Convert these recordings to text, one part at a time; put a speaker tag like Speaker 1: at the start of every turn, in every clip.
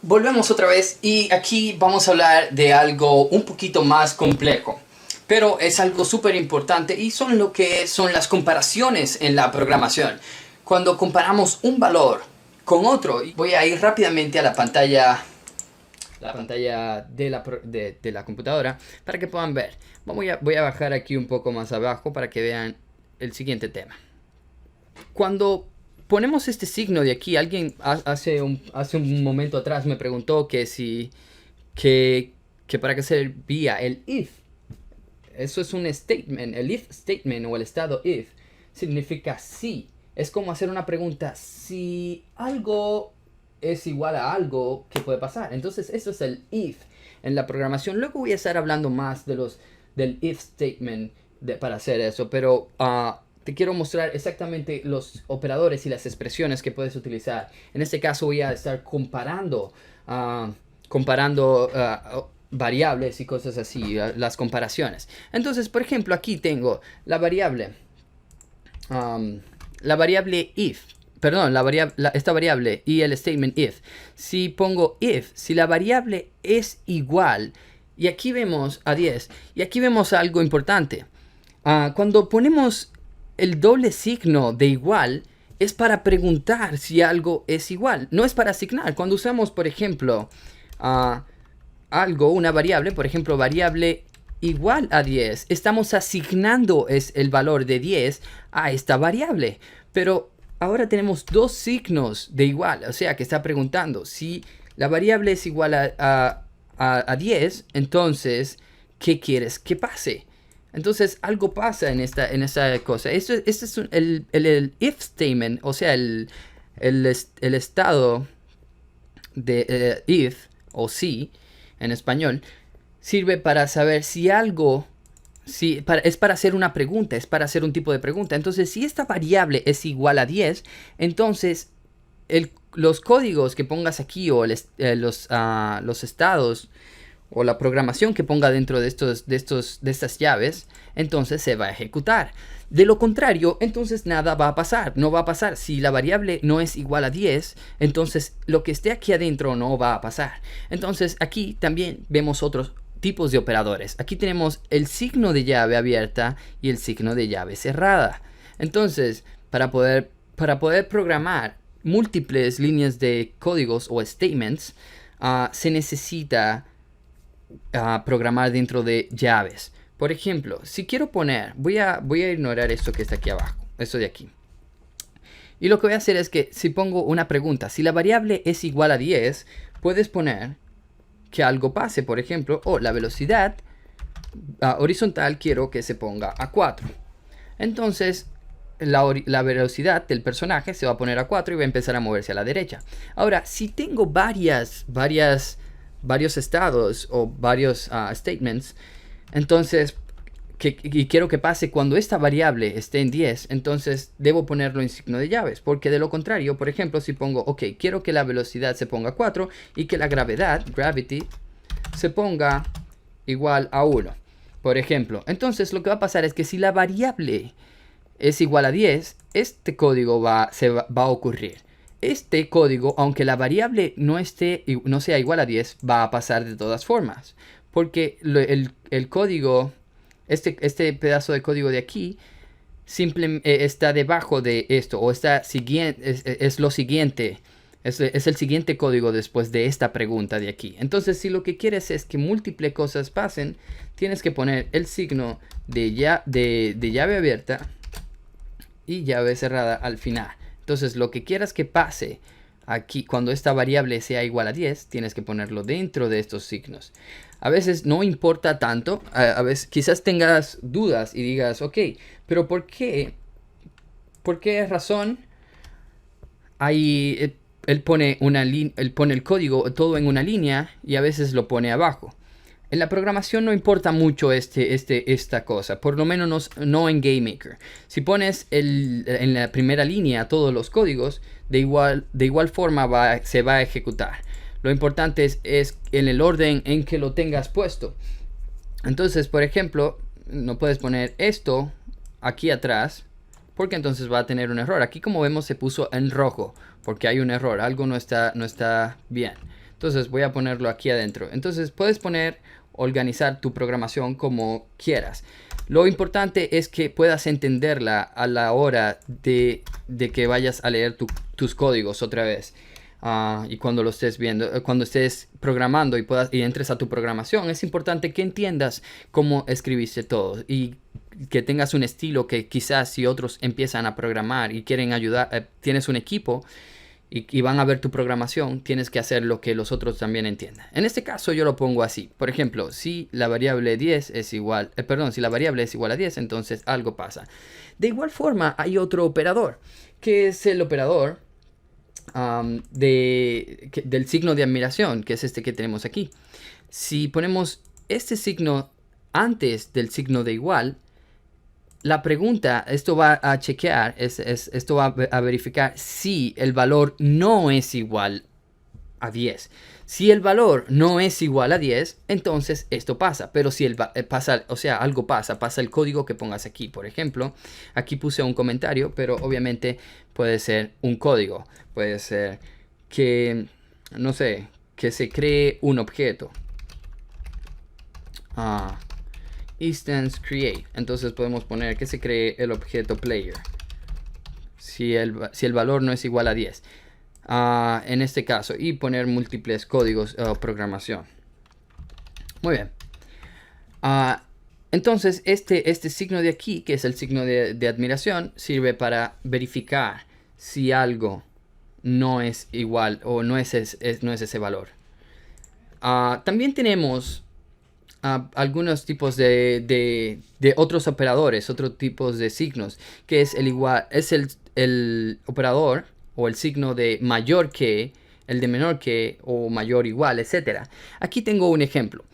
Speaker 1: Volvemos otra vez y aquí vamos a hablar de algo un poquito más complejo. Pero es algo súper importante y son lo que son las comparaciones en la programación. Cuando comparamos un valor con otro, voy a ir rápidamente a la pantalla de la computadora para que puedan ver. Voy a bajar aquí un poco más abajo para que vean el siguiente tema. Cuando ponemos este signo de aquí, alguien hace un momento atrás me preguntó que para qué servía el if. Eso es un statement. El if statement o el estado if significa si. Es como hacer una pregunta. Si algo es igual a algo, ¿qué puede pasar? Entonces eso es el if en la programación. Luego voy a estar hablando más del if statement para hacer eso. Pero te quiero mostrar exactamente los operadores y las expresiones que puedes utilizar. En este caso voy a estar comparando variables y cosas así, las comparaciones. Entonces, por ejemplo, aquí tengo la variable if, perdón, esta variable y el statement if. Si pongo if, si la variable es igual, y aquí vemos a 10, y aquí vemos algo importante. Cuando ponemos el doble signo de igual, es para preguntar si algo es igual, no es para asignar. Cuando usamos, por ejemplo, una variable, por ejemplo, variable igual a 10, estamos asignando el valor de 10 a esta variable. Pero ahora tenemos dos signos de igual, o sea que está preguntando si la variable es igual a 10, entonces, ¿qué quieres que pase? Entonces, algo pasa en esta cosa. Este es el if statement, o sea, el estado de if, o si, en español, sirve para saber si algo, es para hacer una pregunta, es para hacer un tipo de pregunta. Entonces, si esta variable es igual a 10, entonces los códigos que pongas aquí o los estados o la programación que ponga dentro de estas llaves, entonces se va a ejecutar. De lo contrario, entonces nada va a pasar, no va a pasar. Si la variable no es igual a 10, entonces lo que esté aquí adentro no va a pasar. Entonces aquí también vemos otros tipos de operadores. Aquí tenemos el signo de llave abierta y el signo de llave cerrada. Entonces, para poder programar múltiples líneas de códigos o statements, se necesita programar dentro de llaves. Por ejemplo, si quiero poner, voy a ignorar esto que está aquí abajo, esto de aquí. Y lo que voy a hacer es que si pongo una pregunta, si la variable es igual a 10, puedes poner que algo pase. Por ejemplo, la velocidad horizontal quiero que se ponga a 4. Entonces, la velocidad del personaje se va a poner a 4 y va a empezar a moverse a la derecha. Ahora, si tengo varios estados o varios statements, entonces, y quiero que pase cuando esta variable esté en 10, entonces debo ponerlo en signo de llaves, porque de lo contrario, por ejemplo, si pongo, quiero que la velocidad se ponga a 4 y que la gravity, se ponga igual a 1, por ejemplo. Entonces, lo que va a pasar es que si la variable es igual a 10, este código va a ocurrir. Este código, aunque la variable no sea igual a 10, va a pasar de todas formas. Porque el código, este pedazo de código de aquí, está debajo de esto, o está es lo siguiente. Es el siguiente código después de esta pregunta de aquí. Entonces, si lo que quieres es que múltiples cosas pasen, tienes que poner el signo de llave abierta y llave cerrada al final. Entonces, lo que quieras que pase aquí, cuando esta variable sea igual a 10, tienes que ponerlo dentro de estos signos. A veces no importa tanto, a veces quizás tengas dudas y digas, pero ¿por qué? ¿Por qué razón? Ahí él pone el código todo en una línea y a veces lo pone abajo. En la programación no importa mucho esta cosa, por lo menos no en GameMaker. Si pones en la primera línea todos los códigos, de igual forma se va a ejecutar. Lo importante es en el orden en que lo tengas puesto. Entonces, por ejemplo, no puedes poner esto aquí atrás, porque entonces va a tener un error. Aquí, como vemos, se puso en rojo, porque hay un error, algo no está bien. Entonces voy a ponerlo aquí adentro. Entonces puedes organizar tu programación como quieras. Lo importante es que puedas entenderla a la hora de que vayas a leer tus códigos otra vez. Y cuando lo estés viendo, cuando estés programando y entres a tu programación, es importante que entiendas cómo escribiste todo y que tengas un estilo que quizás si otros empiezan a programar y quieren ayudar, tienes un equipo y van a ver tu programación, tienes que hacer lo que los otros también entiendan. En este caso yo lo pongo así. Por ejemplo, si la variable 10 es igual, si la variable es igual a 10, entonces algo pasa. De igual forma hay otro operador, que es el operador del signo de admiración, que es este que tenemos aquí. Si ponemos este signo antes del signo de igual, la pregunta, esto va a chequear, esto va a verificar si el valor no es igual a 10. Si el valor no es igual a 10, entonces esto pasa. Pero si algo pasa el código que pongas aquí. Por ejemplo, aquí puse un comentario, pero obviamente puede ser un código. Puede ser que, no sé, que se cree un objeto. Instance create. Entonces podemos poner que se cree el objeto player. Si el valor no es igual a 10. En este caso, y poner múltiples códigos programación. Muy bien. Entonces este signo de aquí, que es el signo de admiración, sirve para verificar si algo no es igual o no es ese valor. También tenemos algunos tipos de otros operadores, otros tipos de signos, que es el operador o el signo de mayor que, el de menor que o mayor igual, etc. Aquí tengo un ejemplo.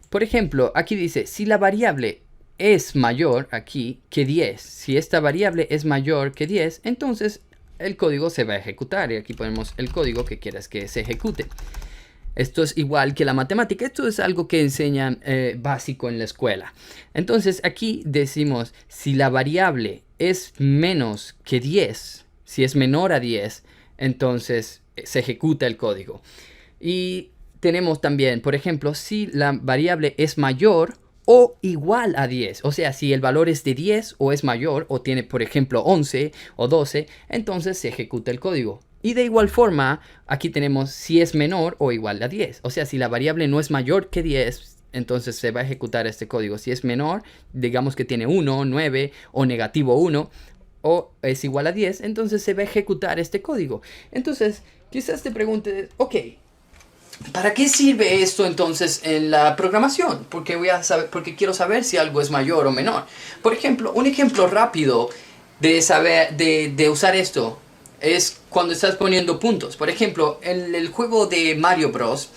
Speaker 1: Por ejemplo, aquí dice, si la variable es mayor aquí que 10, si esta variable es mayor que 10, entonces el código se va a ejecutar. Y aquí ponemos el código que quieras que se ejecute. Esto es igual que la matemática. Esto es algo que enseñan básico en la escuela. Entonces aquí decimos, si la variable es menos que 10, si es menor a 10, entonces se ejecuta el código. Y tenemos también, por ejemplo, si la variable es mayor o igual a 10. O sea, si el valor es de 10 o es mayor o tiene, por ejemplo, 11 o 12, entonces se ejecuta el código. Y de igual forma, aquí tenemos si es menor o igual a 10. O sea, si la variable no es mayor que 10, entonces se va a ejecutar este código. Si es menor, digamos que tiene 1, 9 o negativo 1 o es igual a 10, entonces se va a ejecutar este código. Entonces, quizás te preguntes, ok, ¿para qué sirve esto entonces en la programación? Porque quiero saber si algo es mayor o menor. Por ejemplo, un ejemplo rápido de usar esto es cuando estás poniendo puntos. Por ejemplo, en el juego de Mario Bros.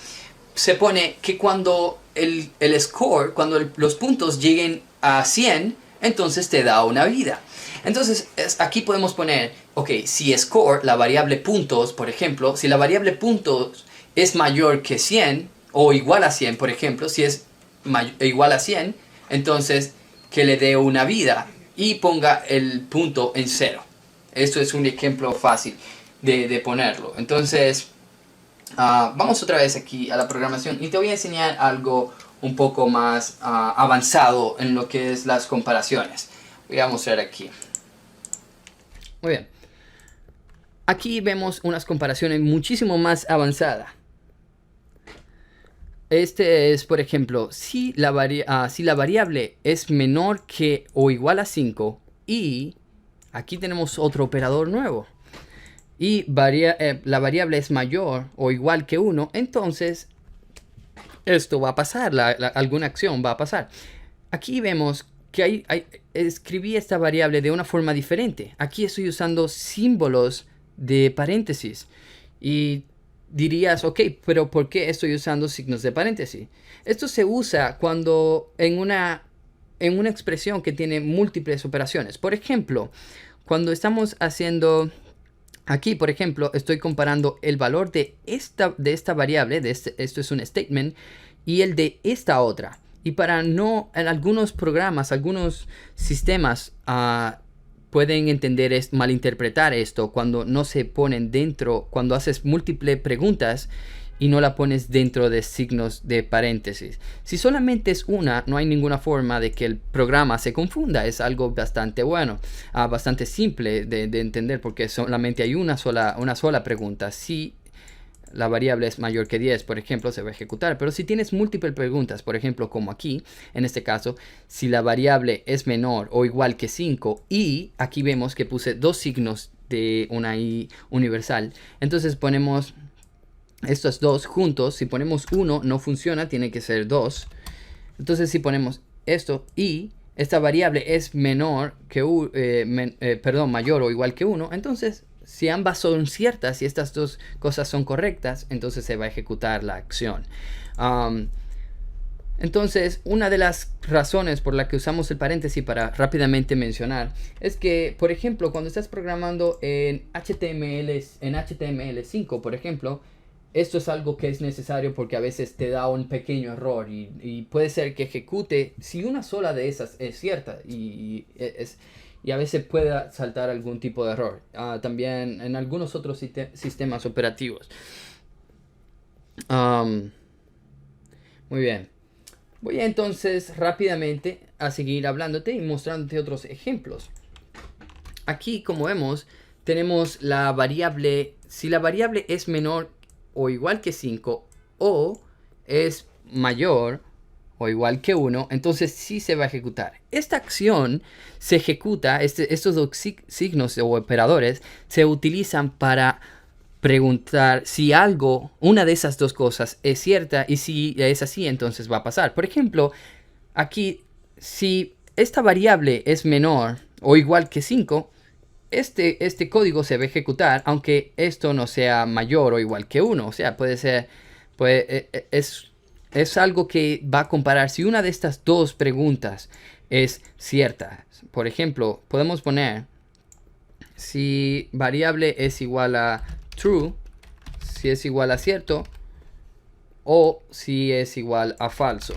Speaker 1: Se pone que cuando el score, cuando los puntos lleguen a 100, entonces te da una vida. Entonces aquí podemos poner, ok, si score, la variable puntos, por ejemplo, si la variable puntos es mayor que 100 o igual a 100, por ejemplo, si es igual a 100, entonces que le dé una vida y ponga el punto en 0. Esto es un ejemplo fácil de ponerlo. Entonces, vamos otra vez aquí a la programación y te voy a enseñar algo un poco más avanzado en lo que es las comparaciones. Voy a mostrar aquí. Muy bien. Aquí vemos unas comparaciones muchísimo más avanzadas. Este es, por ejemplo, si la variable es menor que o igual a 5 y aquí tenemos otro operador nuevo y la variable es mayor o igual que 1, entonces esto va a pasar, alguna acción va a pasar. Aquí vemos que escribí esta variable de una forma diferente. Aquí estoy usando símbolos de paréntesis y dirías, ok, pero ¿por qué estoy usando signos de paréntesis? Esto se usa cuando en una expresión que tiene múltiples operaciones. Por ejemplo, cuando estamos haciendo aquí, por ejemplo, estoy comparando el valor de esta variable, esto es un statement, y el de esta otra. Y en algunos programas, algunos sistemas pueden malinterpretar esto cuando no se ponen dentro, cuando haces múltiples preguntas y no la pones dentro de signos de paréntesis. Si solamente es una, no hay ninguna forma de que el programa se confunda. Es algo bastante bueno, bastante simple de entender, porque solamente hay una sola pregunta. Si la variable es mayor que 10, por ejemplo, se va a ejecutar. Pero si tienes múltiples preguntas, por ejemplo, como aquí, en este caso, si la variable es menor o igual que 5, y aquí vemos que puse dos signos de una i universal, entonces ponemos estos dos juntos. Si ponemos 1 no funciona, tiene que ser 2. Entonces si ponemos esto y esta variable es menor que mayor o igual que 1, entonces si ambas son ciertas, si estas dos cosas son correctas, entonces se va a ejecutar la acción. Entonces, una de las razones por la que usamos el paréntesis para rápidamente mencionar es que, por ejemplo, cuando estás programando en HTML5, por ejemplo, esto es algo que es necesario porque a veces te da un pequeño error y puede ser que ejecute si una sola de esas es cierta y a veces pueda saltar algún tipo de error. También en algunos otros sistemas operativos. Muy bien. Voy entonces rápidamente a seguir hablándote y mostrándote otros ejemplos. Aquí, como vemos, tenemos la variable. Si la variable es menor o igual que 5 o es mayor o igual que 1, entonces sí se va a ejecutar. Esta acción se ejecuta, estos dos signos o operadores se utilizan para preguntar si una de esas dos cosas es cierta, y si es así, entonces va a pasar. Por ejemplo, aquí, si esta variable es menor o igual que 5, este código se va a ejecutar, aunque esto no sea mayor o igual que 1. O sea, es algo que va a comparar si una de estas dos preguntas es cierta. Por ejemplo, podemos poner si variable es igual a true, si es igual a cierto, o si es igual a falso.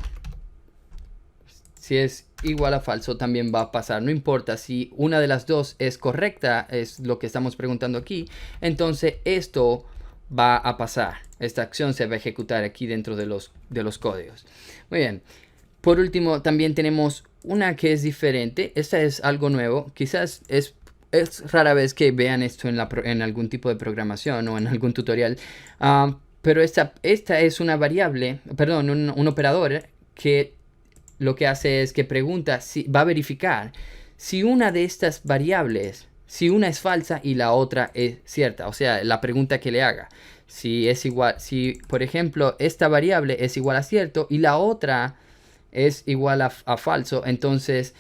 Speaker 1: Si es igual a falso también va a pasar. No importa si una de las dos es correcta, es lo que estamos preguntando aquí, entonces esto va a pasar. Esta acción se va a ejecutar aquí dentro de los códigos. Muy bien. Por último, también tenemos una que es diferente. Esta es algo nuevo. Quizás es rara vez que vean esto en algún tipo de programación o en algún tutorial. Pero esta es una variable, perdón, un operador que lo que hace es que pregunta, va a verificar si una de estas variables, si una es falsa y la otra es cierta. O sea, la pregunta que le haga. Si es igual, si por ejemplo esta variable es igual a cierto y la otra es igual a falso, entonces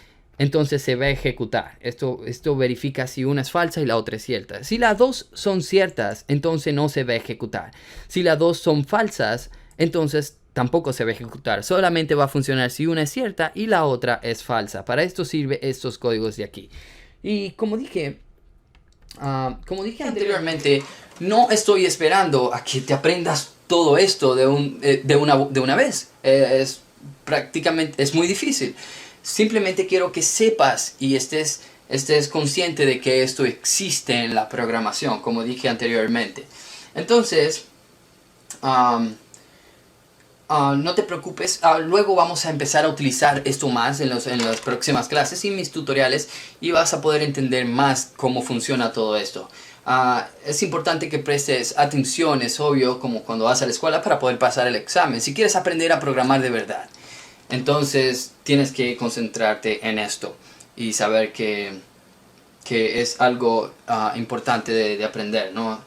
Speaker 1: se va a ejecutar. Esto verifica si una es falsa y la otra es cierta. Si las dos son ciertas, entonces no se va a ejecutar. Si las dos son falsas, entonces tampoco se va a ejecutar. Solamente va a funcionar si una es cierta y la otra es falsa. Para esto sirve estos códigos de aquí. Y como dije anteriormente, no estoy esperando a que te aprendas todo esto de una vez. Prácticamente es muy difícil. Simplemente quiero que sepas y estés consciente de que esto existe en la programación, como dije anteriormente. Entonces, no te preocupes, luego vamos a empezar a utilizar esto más en las próximas clases y mis tutoriales, y vas a poder entender más cómo funciona todo esto. Es importante que prestes atención, es obvio, como cuando vas a la escuela, para poder pasar el examen. Si quieres aprender a programar de verdad, entonces tienes que concentrarte en esto y saber que es algo importante de aprender, ¿no?